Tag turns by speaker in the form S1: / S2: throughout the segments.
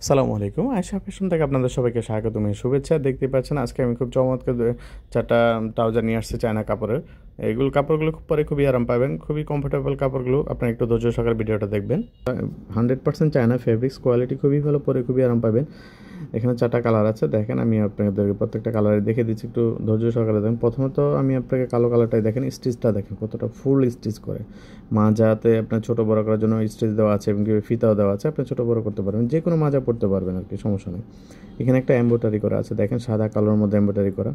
S1: আসসালামু আলাইকুম। আয়েশা ফ্যাশন থেকে আপনাদের সবাইকে স্বাগতম এবং শুভেচ্ছা। দেখতেই পাচ্ছেন আজকে আমি খুব চমৎকার ৪টা ট্রাউজার নিয়ে আসছি চায়না কাপড়ের। এগুলো কাপড়গুলো পরে খুবই আরাম পাবেন, খুবই কমফোর্টেবল কাপড়গুলো। আপনারা একটু ধৈর্য সহকারে ভিডিওটা দেখবেন। 100% চায়না ফেব্রিক্স, কোয়ালিটি খুবই ভালো, পরে খুবই আরাম পাবেন। এখানে 4টা কালার আছে, দেখেন আমি আপনাদেরকে প্রত্যেকটা কালারে দেখে দিচ্ছি, একটু ধৈর্য সহকারে দেখেন। প্রথমত আমি আপনাকে কালো কালারটাই দেখেন, স্টিচটা দেখেন কতটা ফুল স্টিচ করে। মাজাতে আপনার ছোট বড় করার জন্য স্টিচ দেওয়া আছে এবং ফিতাও দেওয়া আছে, আপনি ছোট বড় করতে পারবেন, যে কোনো মাজা পড়তে পারবেন আর কি, সমস্যা নেই। এখানে একটা এমব্রয়ডারি করা আছে, দেখেন সাদা কালোর মধ্যে এমব্রয়ডারি করা,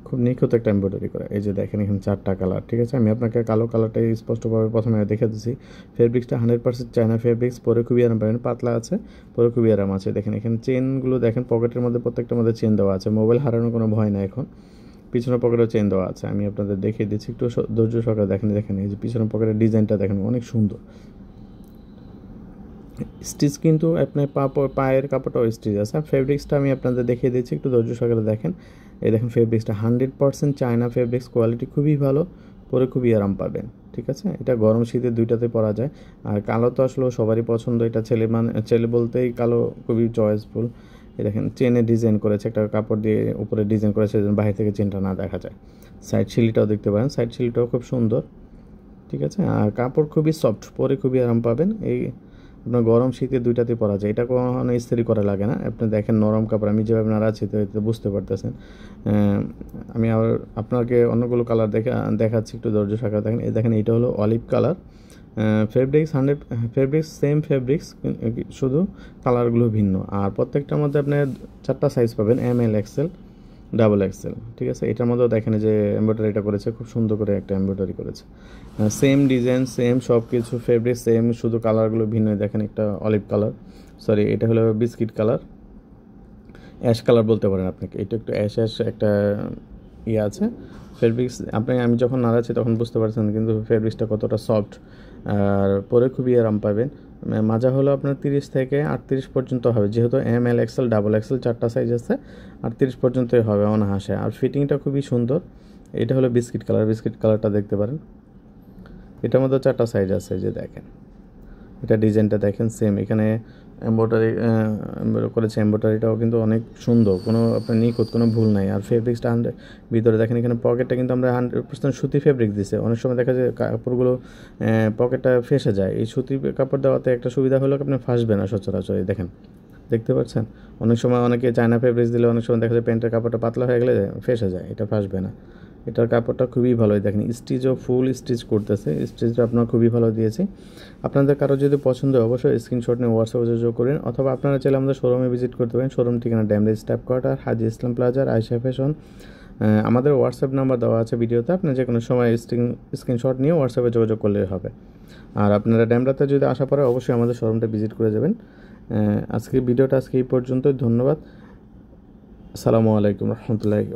S1: খুব নিখুঁত একটা এমব্রয়ডারি করা। এই যে দেখেন এখানে 4টা কালার, ঠিক আছে। আমি আপনাকে কালো কালারটাই স্পষ্টভাবে প্রথমে দেখে দিচ্ছি। ফেব্রিক্সটা 100% চায়না ফেব্রিক্স, পরে খুবই আরাম পাবেন, পাতলা আছে, পরে খুবই আরাম আছে। দেখেন এখানে চেনগুলো দেখেন, পকেটের মধ্যে প্রত্যেকটার মধ্যে চেন দেওয়া আছে, মোবাইল হারানোর কোনো ভয় না এখন। পিছনের পকেটেও চেন দেওয়া আছে, আমি আপনাদের দেখিয়ে দিচ্ছি, একটু ধৈর্য সহকারে দেখেন। দেখেন এই যে পিছনের পকেটের ডিজাইনটা দেখেন, অনেক সুন্দর স্টিচ, কিন্তু আপনার পায়ের কাপড়টাও স্টিচ আছে। ফেব্রিক্সটা আমি আপনাদের দেখিয়ে দিচ্ছি, একটু ধৈর্য সহকারে দেখেন। এই দেখেন ফেব্রিক্সটা 100% চায়না ফেব্রিক্স, কোয়ালিটি খুবই ভালো, পরে খুবই আরাম পাবেন, ঠিক আছে। এটা গরম শীতে দুইটাতে পরা যায়। আর কালো তো আসলে সবারই পছন্দ, এটা ছেলে বলতেই কালো খুবই চয়েসফুল। এই দেখেন চেনে ডিজাইন করেছে, একটা কাপড় দিয়ে উপরে ডিজাইন করেছে যেন বাইরে থেকে চেনটা না দেখা যায়। সাইড শিলিটাও দেখতে পারেন, সাইড শিলিটাও খুব সুন্দর, ঠিক আছে। আর কাপড় খুবই সফট, পরে খুবই আরাম পাবেন। এই আপনার গরম শীতে দুইটাতে পরা যায়, এটা কোনো ইস্ত্রি করা লাগে না। আপনি দেখেন নরম কাপড়, আমি যেভাবে নাড়াচ্ছি তো এতে বুঝতে পারতেছেন। আমি আবার আপনাকে অন্যগুলো কালার দেখাচ্ছি, একটু ধৈর্য সহকারে দেখেন। এই দেখেন এটা হলো olive colour. Fabrics 100 fabrics, same fabrics, শুধু কালারগুলো ভিন্ন। আর প্রত্যেকটার মধ্যে আপনার 4টা সাইজ পাবেন, ML XL ডাবল এক্সেল, ঠিক আছে। এটার মধ্যেও দেখেন যে এমব্রয়ডারিটা করেছে, খুব সুন্দর করে একটা এমব্রয়ডারি করেছে। সেম ডিজাইন, সেম সব কিছু, ফেব্রিক সেম, শুধু কালারগুলো ভিন্ন। দেখেন একটা অলিভ কালার, সরি এটা হলো বিস্কিট কালার, অ্যাশ কালার বলতে পারেন আপনাকে। এটা একটু অ্যাশ অ্যাশ একটা ইয়ে আছে ফেব্রিক্স। আমি যখন নাড়াচ্ছি তখন বুঝতে পারছেন কিন্তু ফেব্রিক্সটা কতটা সফট, আর পরে খুবই আরাম পাবেন। মাজা হলো আপনার 30 থেকে 38 পর্যন্ত হবে, যেহেতু ML XL ডাবল এক্সেল 4টা সাইজ আছে, 38 পর্যন্তই হবে অনায়াসে। আর ফিটিংটা খুবই সুন্দর। এটা হলো বিস্কিট কালার, বিস্কিট কালারটা দেখতে পারেন। এটার মধ্যে 4টা সাইজ আছে, যে দেখেন এটা ডিজাইনটা দেখেন সেম। এখানে এমব্রয়ডারি করেছে, এমব্রয়ডারিটাও কিন্তু অনেক সুন্দর, কোনো আপনার নিখুঁত, কোনো ভুল নাই। আর ফেব্রিক্সটা ভিতরে দেখেন, এখানে পকেটটা কিন্তু আমরা 100% সুতি ফেব্রিক দিছে। অনেক সময় দেখা যায় কাপড়গুলো পকেটটা ফেসে যায়, এই সুতি কাপড় দেওয়াতে একটা সুবিধা হলো আপনি ফাঁসবে না সচরাচর। দেখেন, দেখতে পাচ্ছেন, অনেক সময় অনেকে চায়না ফেব্রিক্স দিলে অনেক সময় দেখা যায় প্যান্টের কাপড়টা পাতলা হয়ে গেলে ফেসে যায়, এটা ফাঁসবে না। এটার কাপড়টা খুবই ভালো, দেখেন স্টিচও ফুল স্টিচ করতেছে, স্টিচটা আপনার খুবই ভালো দিয়েছে। আপনাদের কারো যদি পছন্দ হয় অবশ্যই স্ক্রিনশট নিয়ে হোয়াটসঅ্যাপে যোগাযোগ করেন, অথবা আপনারা চাইলে আমাদের শোরুমে ভিজিট করতে পারেন। শোরুম ঠিকানা ড্যামরেজ স্টাফ কোয়ার্টার, হাজি ইসলাম প্লাজার, আয়েশা ফ্যাশন। আমাদের হোয়াটসঅ্যাপ নাম্বার দেওয়া আছে ভিডিওতে, আপনি যে কোনো সময় স্ক্রিনশট নিয়ে হোয়াটসঅ্যাপে যোগাযোগ করলেই হবে। আর আপনারা ড্যামরাতে যদি আসা পরে অবশ্যই আমাদের শোরুমটা ভিজিট করে যাবেন। আজকের ভিডিওটা এই পর্যন্তই, ধন্যবাদ। আসসালামু আলাইকুম রহমতুল্লাহি।